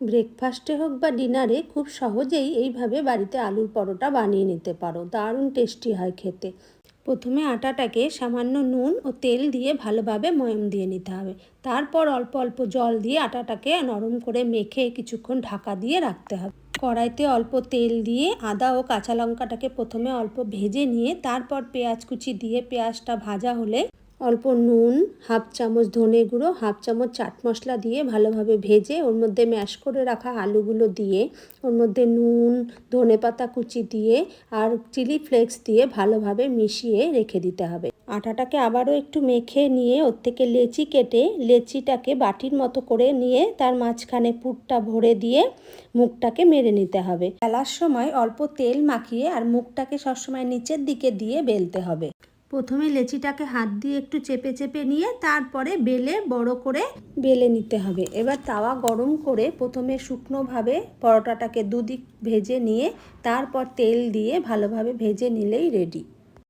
ব্রেকফাস্টে হোক বা ডিনারে খুব সহজেই এইভাবে বাড়িতে আলুর পরোটা বানিয়ে নিতে পারো। দারুণ টেস্টি হয় খেতে। প্রথমে আটাটাকে সামান্য নুন ও তেল দিয়ে ভালোভাবে ময়াম দিয়ে নিতে হবে। তারপর অল্প অল্প জল দিয়ে আটাটাকে নরম করে মেখে কিছুক্ষণ ঢাকা দিয়ে রাখতে হবে। কড়াইতে অল্প তেল দিয়ে আদা ও কাঁচা লঙ্কাটাকে প্রথমে অল্প ভেজে নিয়ে তারপর পেঁয়াজ কুচি দিয়ে পেঁয়াজটা ভাজা হলে অল্প নুন, হাফ চামচ ধনে গুঁড়ো, হাফ চামচ চাট মশলা দিয়ে ভালোভাবে ভেজে ওর মধ্যে ম্যাশ করে রাখা আলুগুলো দিয়ে ওর মধ্যে নুন, ধনেপাতা কুচি দিয়ে আর চিলি ফ্লেক্স দিয়ে ভালোভাবে মিশিয়ে রেখে দিতে হবে। আটাটাকে আবারও একটু মেখে নিয়ে ওর থেকে লেচি কেটে লেচিটাকে বাটির মতো করে নিয়ে তার মাঝখানে পুরটা ভরে দিয়ে মুখটাকে মেরে নিতে হবে। বেলার সময় অল্প তেল মাখিয়ে আর মুখটাকে সবসময় নিচের দিকে দিয়ে বেলতে হবে। প্রথমে লেচিটাকে হাত দিয়ে একটু চেপে চেপে নিয়ে তারপরে বেলে বড় করে বেলে নিতে হবে। এবার তাওয়া গরম করে প্রথমে শুকনোভাবে পরোটাটাকে দুদিক ভেজে নিয়ে তারপর তেল দিয়ে ভালোভাবে ভেজে নিলেই রেডি।